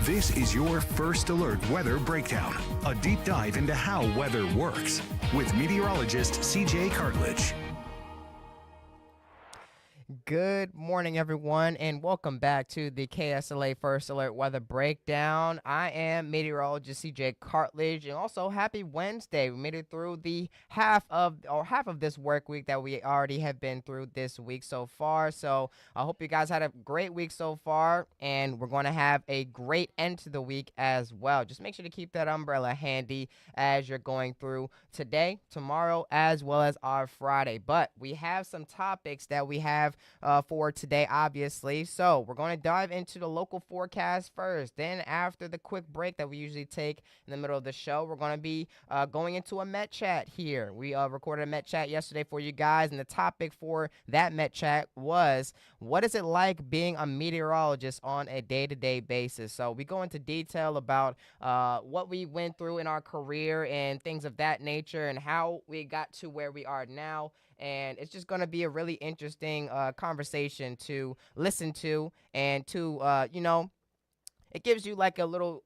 This is your First Alert Weather Breakdown, a deep dive into how weather works with meteorologist CJ Cartledge. Good morning, everyone, and welcome back to the KSLA First Alert Weather Breakdown. I am meteorologist CJ Cartledge, and also happy Wednesday. We made it through the half of this work week that we already have been through this week so far. So I hope you guys had a great week so far, and we're going to have a great end to the week as well. Just make sure to keep that umbrella handy as you're going through today, tomorrow, as well as our Friday. But we have some topics that we have for today, obviously. So we're going to dive into the local forecast first. Then after the quick break that we usually take in the middle of the show, we're going to be going into a Met Chat here. We recorded a Met Chat yesterday for you guys, and the topic for that Met Chat was, what is it like being a meteorologist on a day-to-day basis? So we go into detail about what we went through in our career and things of that nature and how we got to where we are now. And it's just going to be a really interesting conversation to listen to and to, it gives you like a little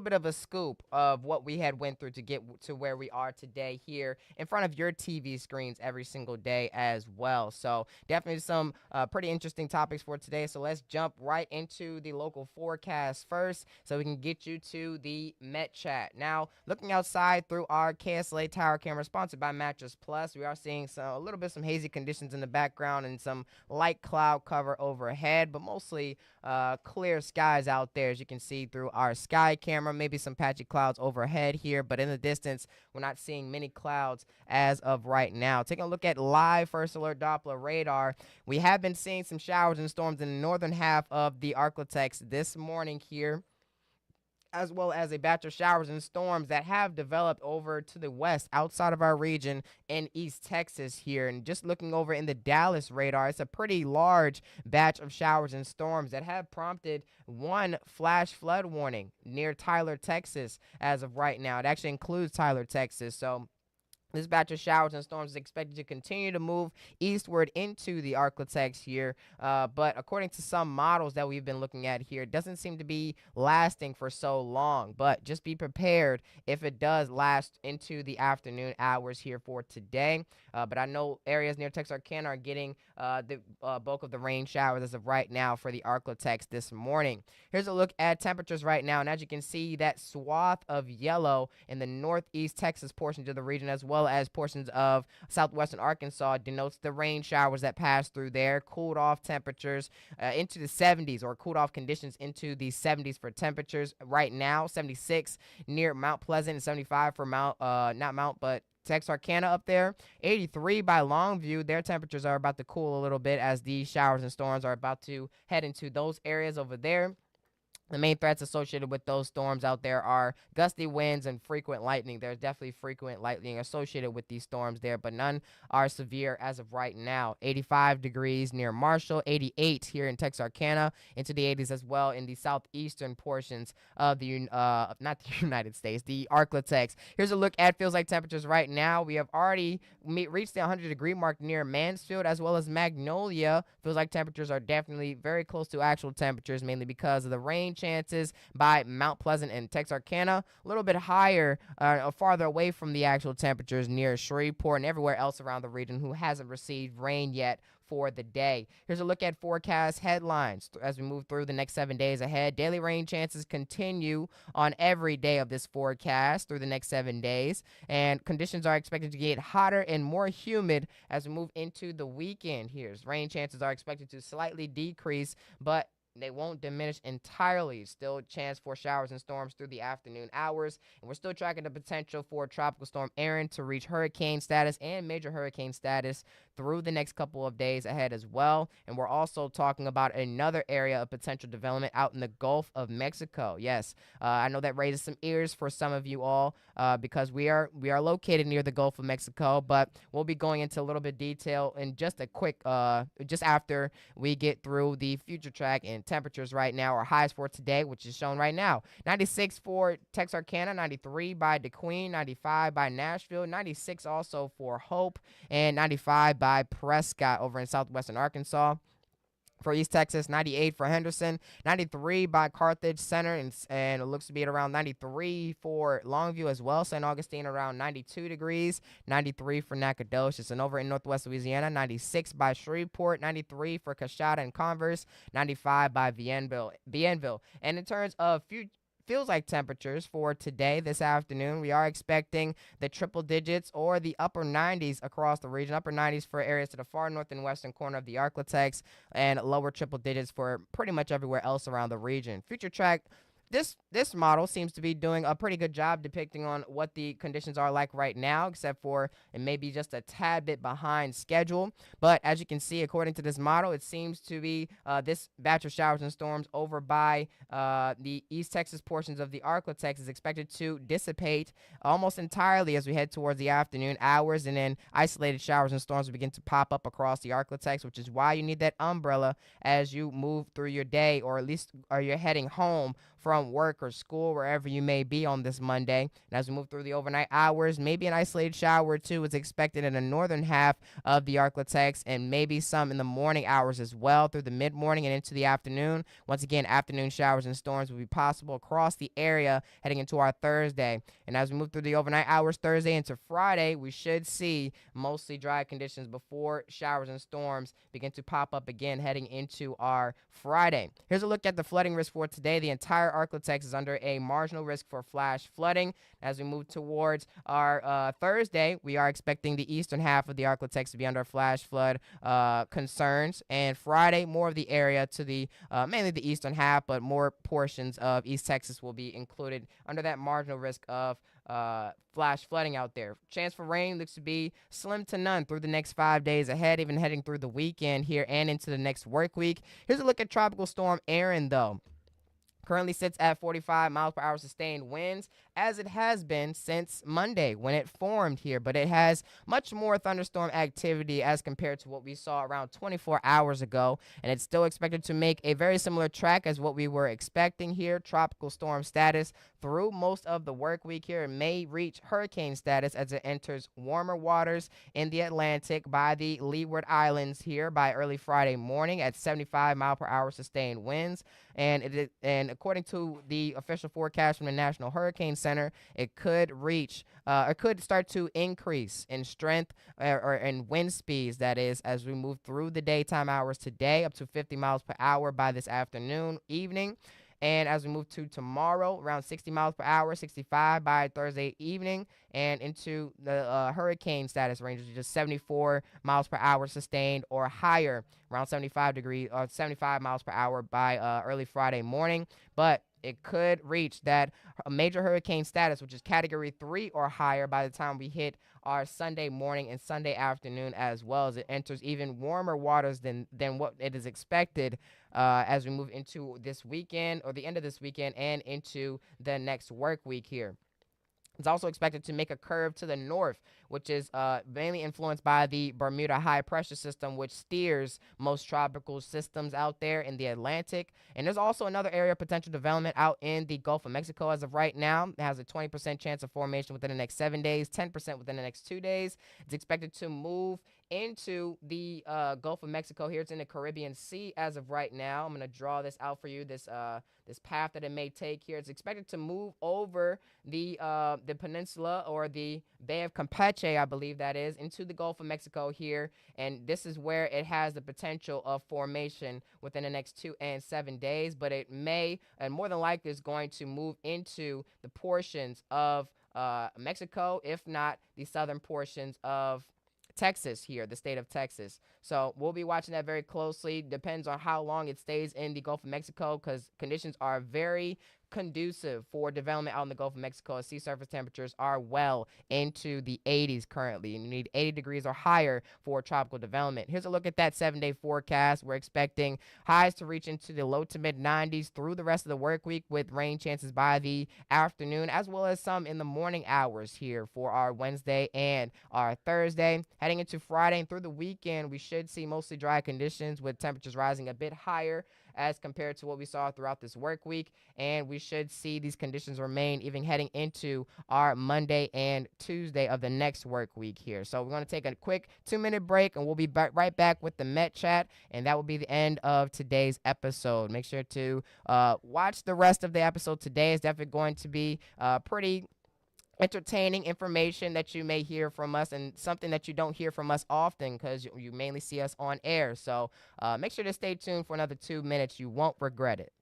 bit of a scoop of what we had went through to get to where we are today here in front of your TV screens every single day as well. So definitely some pretty interesting topics for today. So let's jump right into the local forecast first so we can get you to the Met Chat. Now, looking outside through our KSLA tower camera sponsored by Mattress Plus, we are seeing a little bit some hazy conditions in the background and some light cloud cover overhead, but mostly clear skies out there, as you can see through our sky camera. Maybe some patchy clouds overhead here, but in the distance, we're not seeing many clouds as of right now. Taking a look at live First Alert Doppler radar, we have been seeing some showers and storms in the northern half of the Arklatex this morning here, as well as a batch of showers and storms that have developed over to the west outside of our region in East Texas here. And just looking over in the Dallas radar, it's a pretty large batch of showers and storms that have prompted one flash flood warning near Tyler, Texas as of right now. It actually includes Tyler, Texas. So this batch of showers and storms is expected to continue to move eastward into the Arklatex here, but according to some models that we've been looking at here, it doesn't seem to be lasting for so long, but just be prepared if it does last into the afternoon hours here for today. But I know areas near Texarkana are getting the bulk of the rain showers as of right now for the Arklatex this morning. Here's a look at temperatures right now, and as you can see, that swath of yellow in the northeast Texas portions of the region, as well as portions of southwestern Arkansas, denotes the rain showers that pass through there. Cooled off temperatures into the 70s, or cooled off conditions into the 70s for temperatures right now. 76 near Mount Pleasant and 75 for Texarkana up there. 83 by Longview. Their temperatures are about to cool a little bit as these showers and storms are about to head into those areas over there. The main threats associated with those storms out there are gusty winds and frequent lightning. There's definitely frequent lightning associated with these storms there, but none are severe as of right now. 85 degrees near Marshall, 88 here in Texarkana, into the 80s as well in the southeastern portions of the, not the United States, the Arklatex. Here's a look at feels like temperatures right now. We have already reached the 100-degree mark near Mansfield as well as Magnolia. Feels like temperatures are definitely very close to actual temperatures, mainly because of the rain chances by Mount Pleasant and Texarkana, a little bit higher farther away from the actual temperatures near Shreveport and everywhere else around the region who hasn't received rain yet for the day. Here's a look at forecast headlines as we move through the next 7 days ahead. Daily rain chances continue on every day of this forecast through the next 7 days, and conditions are expected to get hotter and more humid as we move into the weekend. Here's rain chances are expected to slightly decrease, but they won't diminish entirely. Still a chance for showers and storms through the afternoon hours. And we're still tracking the potential for Tropical Storm Erin to reach hurricane status and major hurricane status through the next couple of days ahead as well. And we're also talking about another area of potential development out in the Gulf of Mexico. Yes, I know that raises some ears for some of you all because we are located near the Gulf of Mexico, but we'll be going into a little bit of detail in just a quick, just after we get through the future track and temperatures right now. Our highs for today, which is shown right now: 96 for Texarkana, 93 by DeQueen, 95 by Nashville, 96 also for Hope, and 95 by Prescott over in southwestern Arkansas. for East Texas, 98 for Henderson, 93 by Carthage Center, and it looks to be at around 93 for Longview as well. St. Augustine around 92 degrees, 93 for Nacogdoches. And over in Northwest Louisiana, 96 by Shreveport, 93 for Coshada and Converse, 95 by Bienville. And in terms of feels like temperatures for today, this afternoon, we are expecting the triple digits or the upper 90s across the region. Upper 90s for areas to the far north and western corner of the Arklatex, and lower triple digits for pretty much everywhere else around the region. Future track. This model seems to be doing a pretty good job depicting on what the conditions are like right now, except for it may be just a tad bit behind schedule. But as you can see, according to this model, it seems to be this batch of showers and storms over by the East Texas portions of the Arklatex is expected to dissipate almost entirely as we head towards the afternoon hours, and then isolated showers and storms will begin to pop up across the Arklatex, which is why you need that umbrella as you move through your day, or at least are you heading home from work or school, wherever you may be on this Monday. And as we move through the overnight hours, maybe an isolated shower or two is expected in the northern half of the Arklatex, and maybe some in the morning hours as well through the mid-morning and into the afternoon. Once again, afternoon showers and storms will be possible across the area heading into our Thursday. And as we move through the overnight hours Thursday into Friday, we should see mostly dry conditions before showers and storms begin to pop up again heading into our Friday. Here's a look at the flooding risk for today. The entire Arklatex is under a marginal risk for flash flooding. As we move towards our Thursday, we are expecting the eastern half of the Arklatex to be under flash flood concerns. And Friday, more of the area to the mainly the eastern half, but more portions of East Texas will be included under that marginal risk of flash flooding out there. Chance for rain looks to be slim to none through the next 5 days ahead, even heading through the weekend here and into the next work week. Here's a look at Tropical Storm Aaron, though. Currently sits at 45 miles per hour sustained winds, as it has been since Monday when it formed here. But it has much more thunderstorm activity as compared to what we saw around 24 hours ago. And it's still expected to make a very similar track as what we were expecting here. Tropical storm status through most of the work week here. It may reach hurricane status as it enters warmer waters in the Atlantic by the Leeward Islands here by early Friday morning at 75 mile per hour sustained winds. And according to the official forecast from the National Hurricane Center, it could start to increase in strength or in wind speeds, that is, as we move through the daytime hours today, up to 50 miles per hour by this afternoon, evening. And as we move to tomorrow, around 60 miles per hour, 65 by Thursday evening, and into the hurricane status range, which is just 74 miles per hour sustained or higher, around 75 miles per hour by early Friday morning. But it could reach that major hurricane status, which is Category 3 or higher, by the time we hit our Sunday morning and Sunday afternoon, as well as it enters even warmer waters than what it is expected as we move into this weekend, or the end of this weekend, and into the next work week here. It's also expected to make a curve to the north, which is mainly influenced by the Bermuda high pressure system, which steers most tropical systems out there in the Atlantic. And there's also another area of potential development out in the Gulf of Mexico as of right now. It has a 20% chance of formation within the next 7 days, 10% within the next 2 days. It's expected to move into the Gulf of Mexico here. It's in the Caribbean Sea as of right now. I'm going to draw this out for you, this path that it may take here. It's expected to move over the peninsula, or the Bay of Campeche, I believe that is, into the Gulf of Mexico here. And this is where it has the potential of formation within the next 2 and 7 days. But it may, and more than likely, is going to move into the portions of Mexico, if not the southern portions of Texas here, the state of Texas. So we'll be watching that very closely. Depends on how long it stays in the Gulf of Mexico, because conditions are very conducive for development out in the Gulf of Mexico. Sea surface temperatures are well into the 80s currently, and you need 80 degrees or higher for tropical development. Here's a look at that 7-day forecast. We're expecting highs to reach into the low to mid 90s through the rest of the work week, with rain chances by the afternoon, as well as some in the morning hours here for our Wednesday and our Thursday. Heading into Friday and through the weekend, we should see mostly dry conditions, with temperatures rising a bit higher as compared to what we saw throughout this work week. And we we should see these conditions remain even heading into our Monday and Tuesday of the next work week here. So we're going to take a quick 2-minute break, and we'll be right back with the Met Chat, and that will be the end of today's episode. Make sure to watch the rest of the episode. Today is definitely going to be pretty entertaining information that you may hear from us, and something that you don't hear from us often because you mainly see us on air. So make sure to stay tuned for another 2 minutes. You won't regret it.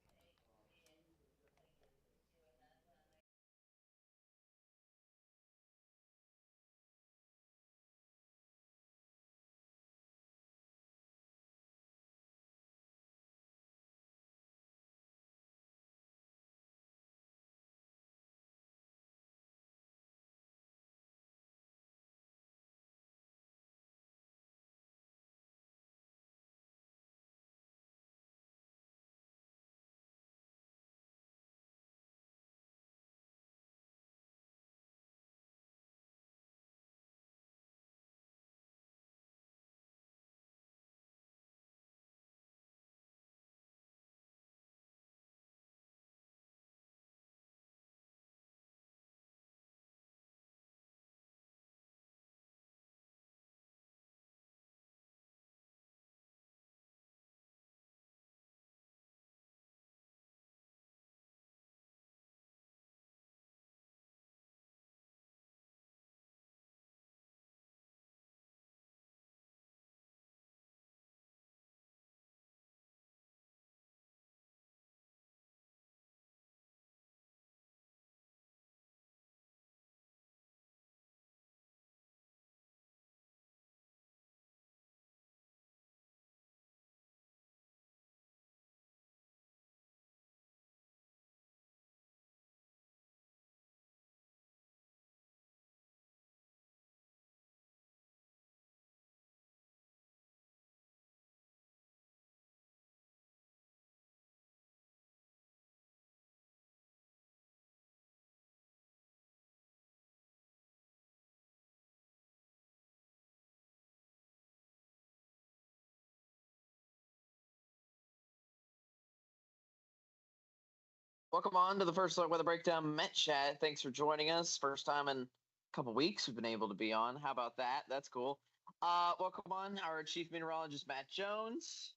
Welcome on to the First Look Weather Breakdown Met Chat. Thanks for joining us. First time in a couple weeks we've been able to be on. How about that? That's cool. Welcome on our Chief Meteorologist, Matt Jones,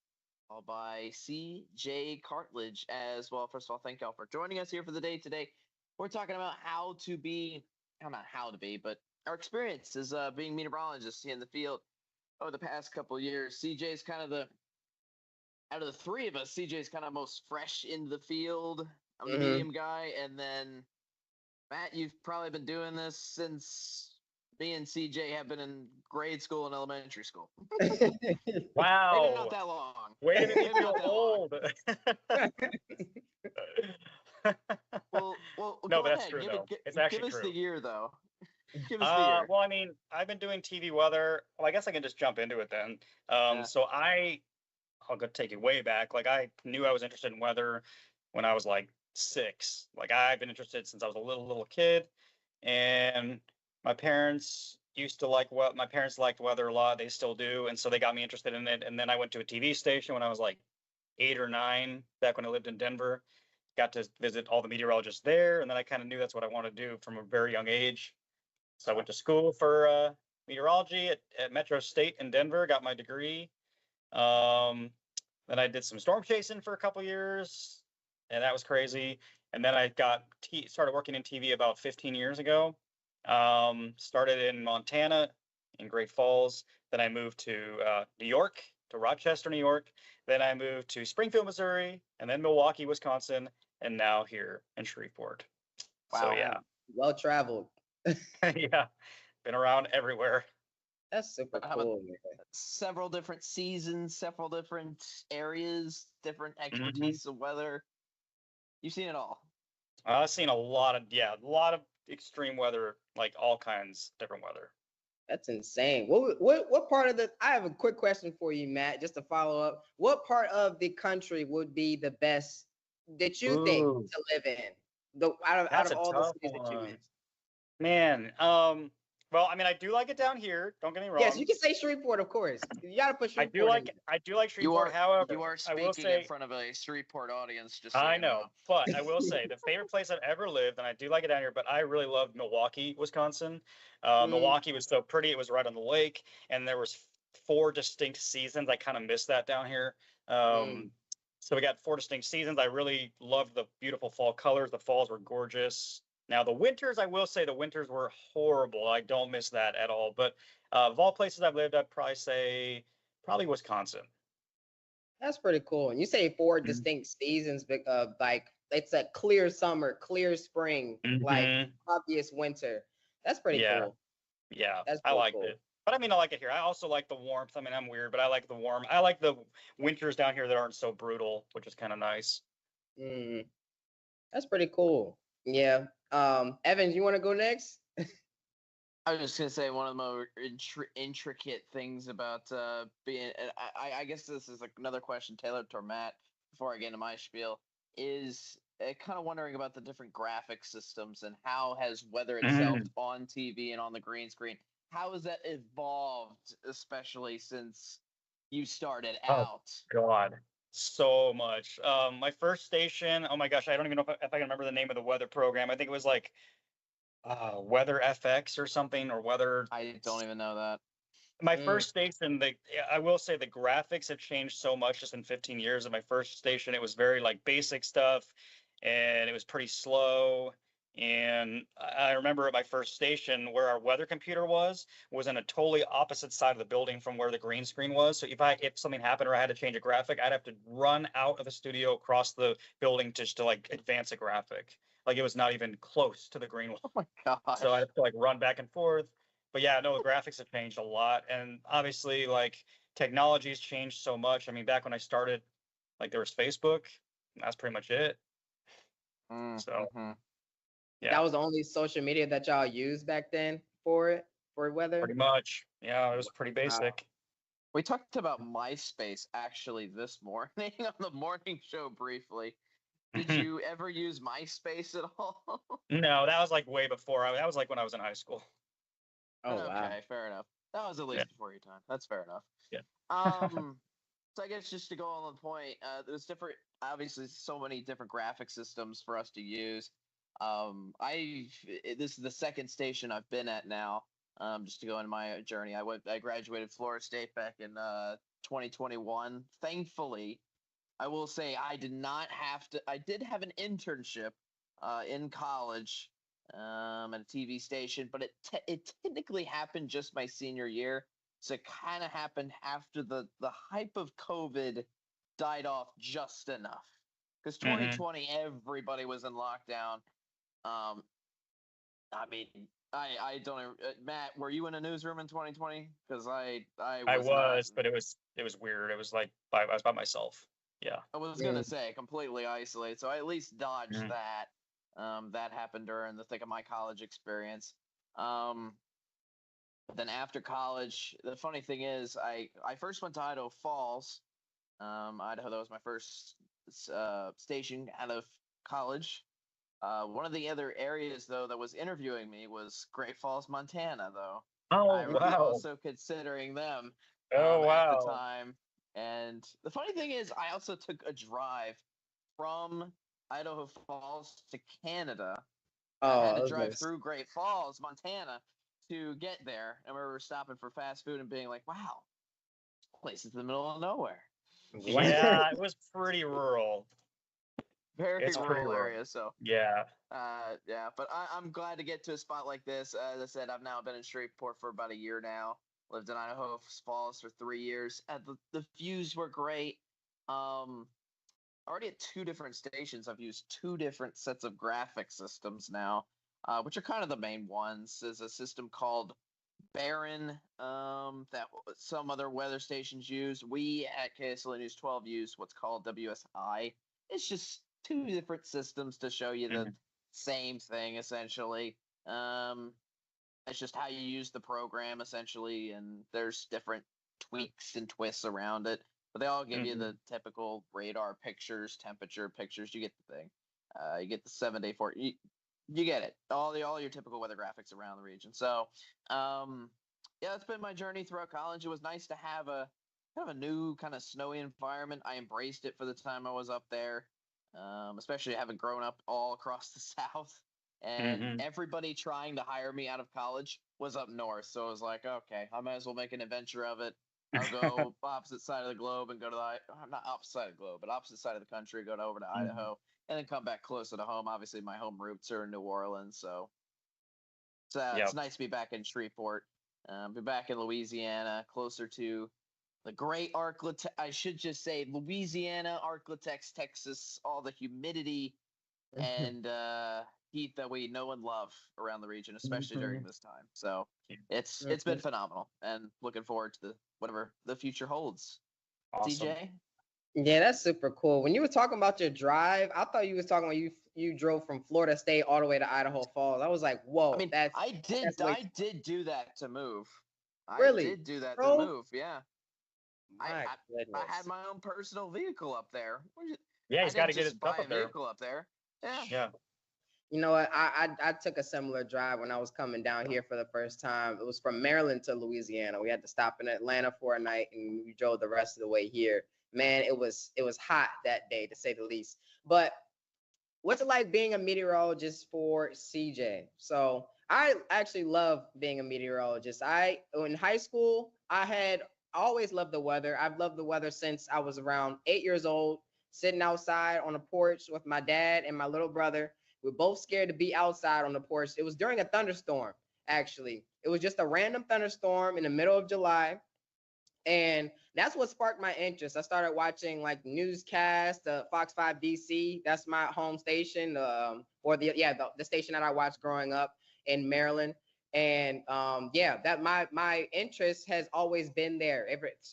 followed by CJ Cartledge as well. First of all, thank y'all for joining us here for the day today. We're talking about not how to be, but our experience as being meteorologists in the field over the past couple of years. CJ's kind of out of the three of us, CJ's kind of most fresh in the field. I'm the medium guy, and then Matt, you've probably been doing this since me and CJ have been in grade school and elementary school. Wow. Maybe not that long. Way to Maybe feel not that old. Well, No, go but that's ahead. true, Give though. it, It's give actually us true. the year, though. Give us the year. Well, I mean, I've been doing TV weather. Well, I guess I can just jump into it then. So I'll go take it way back. Like, I knew I was interested in weather when I was like 6. Like, I've been interested since I was a little kid, and my parents used to like what my parents liked weather a lot. They still do, and so they got me interested in it. And then I went to a TV station when I was like 8 or 9, back when I lived in Denver. Got to visit all the meteorologists there, and then I kind of knew that's what I wanted to do from a very young age. So I went to school for meteorology at Metro State in Denver, got my degree. Um, then I did some storm chasing for a couple years, and that was crazy. And then I started working in TV about 15 years ago. Started in Montana, in Great Falls. Then I moved to New York, to Rochester, New York. Then I moved to Springfield, Missouri, and then Milwaukee, Wisconsin, and now here in Shreveport. So Wow. yeah, Well traveled. yeah, been around everywhere. That's super How about cool, man. several different seasons, several different areas, different expertise of weather? You've seen it all. I've seen a lot of extreme weather, like all kinds different weather. That's insane. What part of the? I have a quick question for you, Matt, just to follow up. What part of the country would be the best that you think Ooh. to live in? Out That's of a all the tough cities that you one. mentioned. Man, Well, I mean, I do like it down here. Don't get me wrong. Yes, you can say Shreveport, of course. You gotta put I do Shreveport in like there. I do like You Shreveport. are However, you are I will speaking in say front of a Shreveport audience, just so I you know, know. but I will say the favorite place I've ever lived, and I do like it down here, but I really loved Milwaukee, Wisconsin. Mm, Milwaukee was so pretty. It was right on the lake, and there was four distinct seasons. I kind of miss that down here. mm. Um, so we got four distinct seasons. I really loved the beautiful fall colors. The falls were gorgeous. Now the winters, I will say the winters were horrible. I don't miss that at all. But of all places I've lived, I'd probably say probably Wisconsin. That's pretty cool. And you say four Mhm. distinct seasons, like it's a clear summer, clear spring, like Mhm. obvious winter. That's pretty Yeah. cool. Yeah, That's I pretty liked cool. it. But I mean, I like it here. I also like the warmth. I mean, I'm weird, but I like the warm. I like the winters down here that aren't so brutal, which is kind of nice. Mm, that's pretty cool. Yeah. Evans, you want to go next? I was just gonna say one of the more intricate things about being. And I guess this is like another question tailored toward Matt before I get into my spiel. Is kind of wondering about the different graphic systems and how has weather itself Mm. on TV and on the green screen. How has that evolved, especially since you started Oh out? God, so much. My first station. Oh my gosh, I don't even know if I can remember the name of the weather program. I think it was like Weather FX or something, or Weather. I don't even know that. My Mm, first station, I will say the graphics have changed so much just in 15 years. At my first station, it was very like basic stuff, and it was pretty slow. And I remember at my first station where our weather computer was in a totally opposite side of the building from where the green screen was. So if something happened or I had to change a graphic, I'd have to run out of the studio across the building just to like advance a graphic. Like it was not even close to the green one. Oh my So I gosh. have to like run back and forth. But yeah, no, the graphics have changed a lot. And obviously, like technology's changed so much. I mean, back when I started, like there was Facebook, and that's pretty much it. So Mm-hmm. yeah, that was the only social media that y'all used back then for it, for weather. pretty much. Yeah, it was pretty Wow. basic. We talked about MySpace actually this morning on the morning show briefly. Did you ever use MySpace at all? No, that was like way before. That was like when I was in high school. Oh wow. Okay, fair enough. That was at Yeah, least before your time. That's fair enough. yeah. So I guess just to go on the point, there's different, obviously, so many different graphic systems for us to use. This is the second station I've been at now. Just to go into my journey, I graduated Florida State back in 2021. Thankfully, I will say I did not have to. I did have an internship in college at a TV station, but it technically happened just my senior year. So it kind of happened after the hype of COVID died off just enough. Because Hmm. 2020, everybody was in lockdown. Um, I mean, I don't. Matt, were you in a newsroom in 2020? Because I I was not. was, but it was weird. It was like I was by myself. Yeah. I was gonna Mm, say completely isolated, so I at least dodged Mhm. that. That happened during the thick of my college experience. Um, then after college, the funny thing is, I first went to Idaho Falls, Idaho. That was my first station out of college. One of the other areas though that was interviewing me was Great Falls, Montana. Though Oh I was wow. also considering them Oh at the wow. time. And the funny thing is, I also took a drive from Idaho Falls to Canada. And I oh, had to that was drive nice. through Great Falls, Montana, to get there. And we were stopping for fast food and being like, "Wow, this place is in the middle of nowhere." What? Yeah, it was pretty rural. Very It's pretty rural rural. area. So Yeah. yeah, but I'm glad to get to a spot like this. As I said, I've now been in Shreveport for about a year now. Lived in Idaho Falls for 3 years. The views were great. Um, already at two different stations. I've used two different sets of graphic systems now, which are kind of the main ones. There's a system called Baron that some other weather stations use. We at KSLA News 12 use what's called WSI. It's just two different systems to show you the Mhm. same thing essentially. Um, it's just how you use the program essentially, and there's different tweaks and twists around it. But they all give you Mhm. the typical radar pictures, temperature pictures. You get the thing. You get the 7 day for You get it. All your typical weather graphics around the region. So, yeah, that's been my journey throughout college. It was nice to have a kind of a new kind of snowy environment. I embraced it for the time I was up there, especially having grown up all across the South. And Hmm. everybody trying to hire me out of college was up north. So I was like, okay, I might as well make an adventure of it. I'll go opposite side of the globe and go to not opposite side of the globe, but opposite side of the country, go over to Idaho, and then come back closer to home. Obviously, my home roots are in New Orleans, so it's Yep. nice to be back in Shreveport, be back in Louisiana, closer to the great Arklatex. I should just say Louisiana, Arklatex, Texas, all the humidity and heat that we know and love around the region, especially during this time. So it's been phenomenal, and looking forward to whatever the future holds. Awesome. TJ, Yeah, that's super cool. When you were talking about your drive, I thought you was talking about you drove from Florida State all the way to Idaho Falls. I was like, I whoa, mean, that's way I did do that to move. I really, did do that to bro. move. Yeah, I My I had goodness. my own personal vehicle up there. Yeah, I he's got didn't to get his just stuff buy a up there. vehicle up there. Yeah. Yeah. You know what? I took a similar drive when I was coming down here for the first time. It was from Maryland to Louisiana. We had to stop in Atlanta for a night, and we drove the rest of the way here. Man, it was hot that day to say the least. But what's it like being a meteorologist for CJ? So I actually love being a meteorologist. I in high school I had always loved the weather. I've loved the weather since I was around 8 years old, sitting outside on a porch with my dad and my little brother. We're both scared to be outside on the porch. It was during a thunderstorm, actually. It was just a random thunderstorm in the middle of July, and that's what sparked my interest. I started watching like newscasts, Fox 5 DC. That's my home station, or the station that I watched growing up in Maryland. And yeah, that my interest has always been there.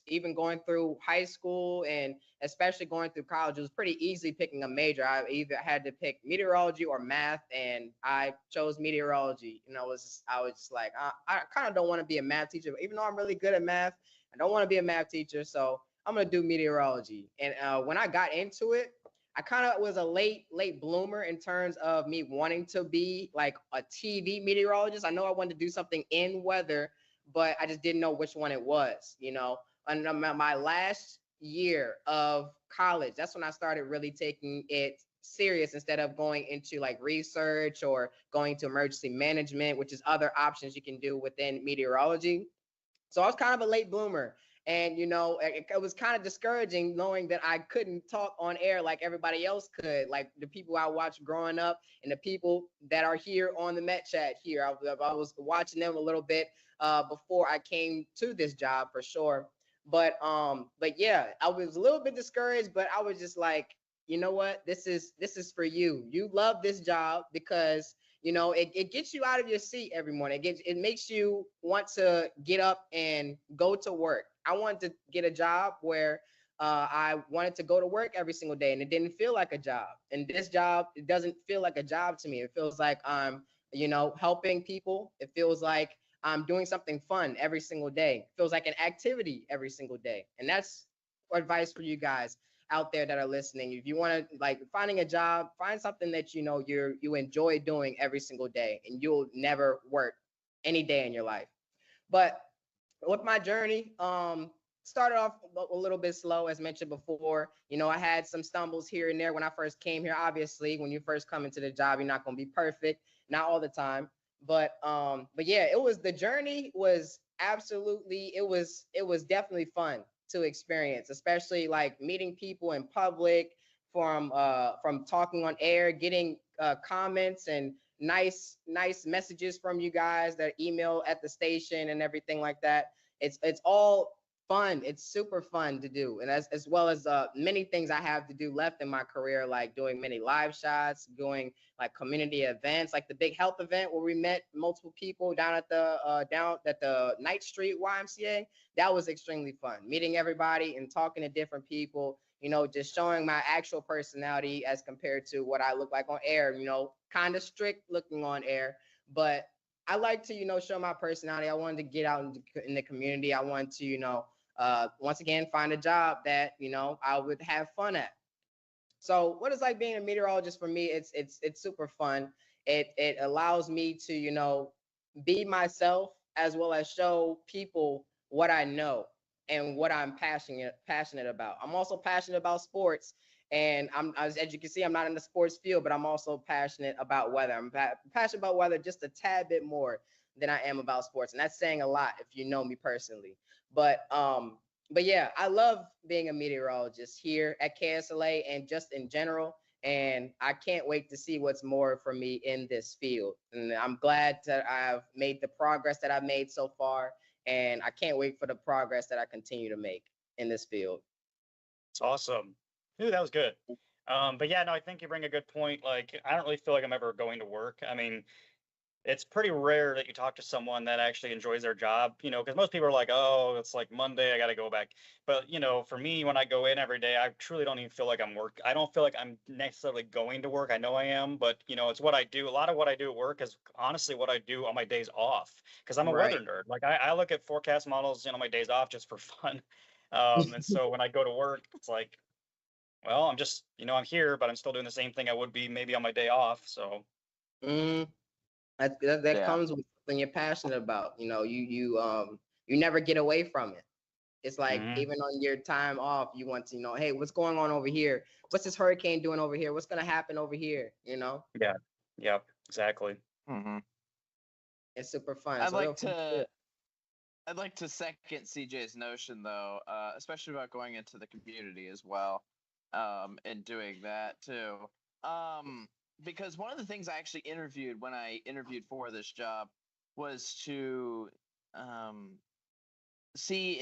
Even going through high school and especially going through college, it was pretty easy picking a major. I either had to pick meteorology or math, and I chose meteorology. I was just like, I kind of don't want to be a math teacher, but even though I'm really good at math, I don't want to be a math teacher, so I'm gonna do meteorology. And when I got into it, I kind of was a late bloomer in terms of me wanting to be like a TV meteorologist. I know I wanted to do something in weather, but I just didn't know which one it was. And my last year of college, that's when I started really taking it serious instead of going into like research or going to emergency management, which is other options you can do within meteorology. So I was kind of a late bloomer. And, it was kind of discouraging knowing that I couldn't talk on air like everybody else could, like the people I watched growing up and the people that are here on the Met Chat here. I was watching them a little bit before I came to this job for sure. But yeah, I was a little bit discouraged, but I was just like, you know what? This is for you. You love this job because it gets you out of your seat every morning. It makes you want to get up and go to work. I wanted to get a job where I wanted to go to work every single day, and it didn't feel like a job. And this job, it doesn't feel like a job to me. It feels like I'm helping people. It feels like I'm doing something fun every single day. It feels like an activity every single day. And that's advice for you guys out there that are listening. If you want to like finding a job, find something that you enjoy doing every single day, and you'll never work any day in your life. But with my journey, started off a little bit slow, as mentioned before. I had some stumbles here and there when I first came here. Obviously, when you first come into the job, you're not going to be perfect, not all the time. But yeah, the journey was absolutely, it was definitely fun to experience, especially like meeting people in public, from talking on air, getting comments and nice messages from you guys that email at the station and everything like that. It's all fun. It's super fun to do, and as well as many things I have to do left in my career, like doing many live shots, doing like community events, like the big health event where we met multiple people down at the Night Street YMCA. That was extremely fun, meeting everybody and talking to different people. Just showing my actual personality as compared to what I look like on air. Kind of strict looking on air, but I like to, show my personality. I wanted to get out in the community. I wanted to, once again, find a job that, I would have fun at. So what it's like being a meteorologist for me, it's super fun. it allows me to, be myself as well as show people what I know and what I'm passionate about. I'm also passionate about sports, and as you can see, I'm not in the sports field, but I'm also passionate about weather. I'm passionate about weather just a tad bit more than I am about sports, and that's saying a lot if you know me personally. But yeah, I love being a meteorologist here at KSLA and just in general. And I can't wait to see what's more for me in this field. And I'm glad that I've made the progress that I've made so far. And I can't wait for the progress that I continue to make in this field. It's awesome. Ooh, that was good. But yeah, no, I think you bring a good point. Like, I don't really feel like I'm ever going to work. I mean, it's pretty rare that you talk to someone that actually enjoys their job, because most people are like, oh, it's like Monday, I got to go back. But, for me, when I go in every day, I truly don't even feel like I'm work. I don't feel like I'm necessarily going to work. I know I am, but, it's what I do. A lot of what I do at work is honestly what I do on my days off because I'm a weather Right. nerd. Like, I look at forecast models, my days off just for fun. And so when I go to work, it's like, well, I'm just, I'm here, but I'm still doing the same thing I would be maybe on my day off. So, Mm, that Yeah. comes with something you're passionate about. You never get away from it. It's like mhm. even on your time off, you want to know, hey, what's going on over here? What's this hurricane doing over here? What's gonna happen over here? Yeah. Yep. Exactly. Mm-hmm. It's super fun. I'd So like to I'd like to second CJ's notion though, especially about going into the community as well, and doing that too. Um, because one of the things I actually interviewed when I interviewed for this job was to um, see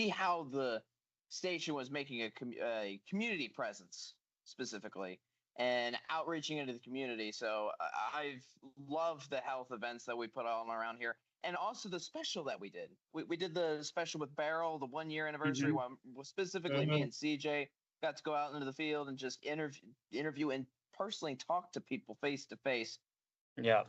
how the station was making a community presence specifically and outreaching into the community. So I've loved the health events that we put on around here, and also the special that we did. We did the special with Barrel, the 1 year anniversary. Mhm. One specifically me Mhm. and CJ got to go out into the field and just interview and personally talk to people face to face. Yeah.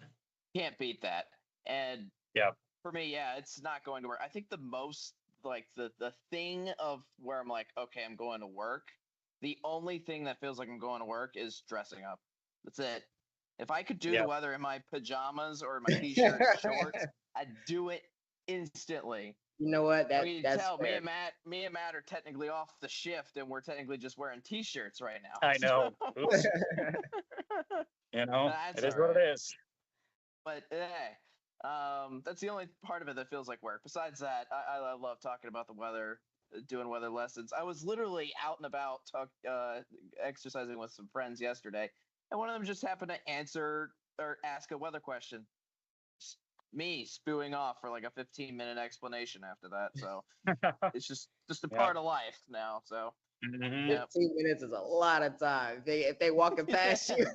Can't beat that. And Yeah. for me, yeah, it's not going to work. I think the most like the thing of where I'm like, okay, I'm going to work. The only thing that feels like I'm going to work is dressing up. That's it. If I could do the Yeah. weather in my pajamas or my t-shirt and shorts, I'd do it instantly. You know what? I mean, you That's tell fair. Me and Matt are technically off the shift, and we're technically just wearing t-shirts right I now. know. Oops. That's It all is what right. it is. But hey, that's the only part of it that feels like work. Besides that, I love talking about the weather, doing weather lessons. I was literally out and about exercising with some friends yesterday, and one of them just happened to answer or ask a weather question. Me spewing off for like a 15-minute explanation after that. So it's just a Yeah. part of life now. So Mhm. yeah. 15 minutes is a lot of time. If they walking past you.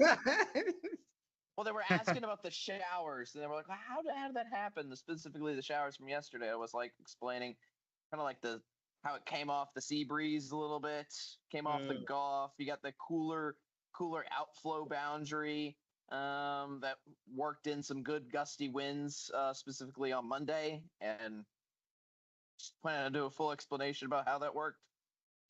Well, they were asking about the showers, and they were like, well, how did that happen? Specifically, the showers from yesterday. I was like explaining kind of like the how it came off the sea breeze a little bit, came off the Mm. Gulf. You got the cooler outflow boundary that worked in some good gusty winds, specifically on Monday, and just planning to do a full explanation about how that worked.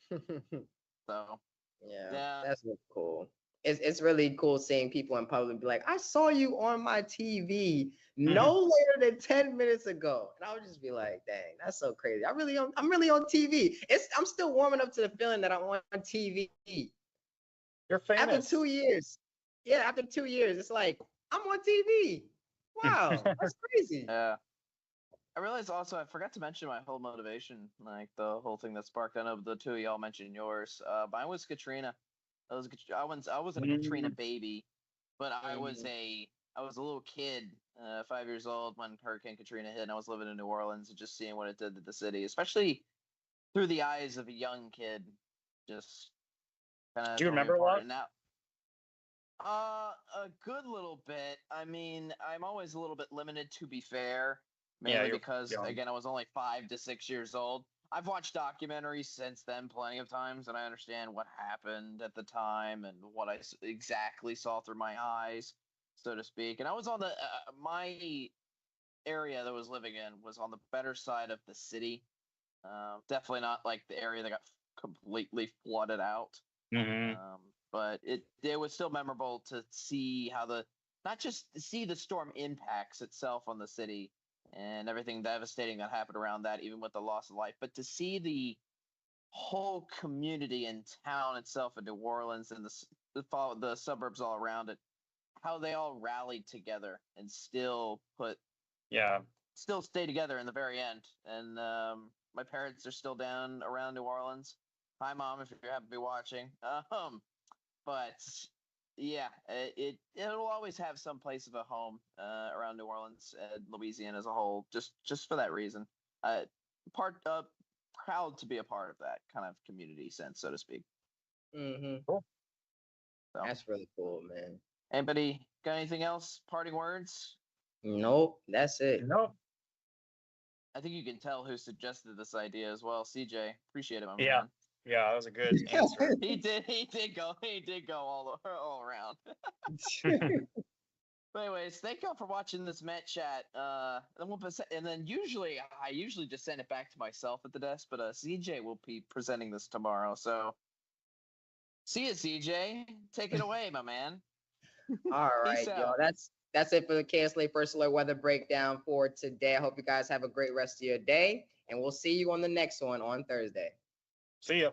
So Yeah, yeah. that's what's cool. It's really cool seeing people in public be like, I saw you on my TV Mhm. no later than 10 minutes ago. And I would just be like, dang, that's so crazy. I'm really on TV. I'm still warming up to the feeling that I'm on TV. You're After famous. 2 years. Yeah, after 2 years, it's like, I'm on TV. Wow, that's crazy. Yeah. I realized also I forgot to mention my whole motivation, like the whole thing that sparked. I know the two of y'all mentioned yours. Mine was Katrina. I wasn't a Katrina Mhm. baby, but Mhm. I was a little kid, 5 years old when Hurricane Katrina hit, and I was living in New Orleans and just seeing what it did to the city, especially through the eyes of a young kid. Just kind of Do you tore me remember a apart. lot? And now, a good little bit. I mean, I'm always a little bit limited, to be fair, Yeah, mainly you're because, young. again, I was only 5 to 6 years old. I've watched documentaries since then plenty of times, and I understand what happened at the time and what exactly saw through my eyes, so to speak. And I was on my area that I was living in was on the better side of the city. Definitely not like the area that got completely flooded out. Mhm. Um, but it was still memorable to see how not just to see the storm impacts itself on the city and everything devastating that happened around that, even with the loss of life, but to see the whole community and town itself in New Orleans and the suburbs all around it, how they all rallied together and still stay together in the very end. And my parents are still down around New Orleans. Hi, Mom, if you happen to be watching. But yeah, it'll always have some place of a home around New Orleans and Louisiana as a whole, just for that reason. Proud to be a part of that kind of community sense, so to speak. Cool. So, That's really cool, man. anybody got anything else? Parting words? Nope, that's it. No. I think you can tell who suggested this idea as well. CJ, appreciate it, my Yeah. man. Yeah, that was a good answer. He did go all around. But anyways, thank y'all for watching this Met Chat. And then I usually just send it back to myself at the desk, but CJ will be presenting this tomorrow. So see you, CJ. Take it away, my man. All Peace right, y'all. out. That's it for the KSLA First Alert Weather Breakdown for today. I hope you guys have a great rest of your day, and we'll see you on the next one on Thursday. See ya.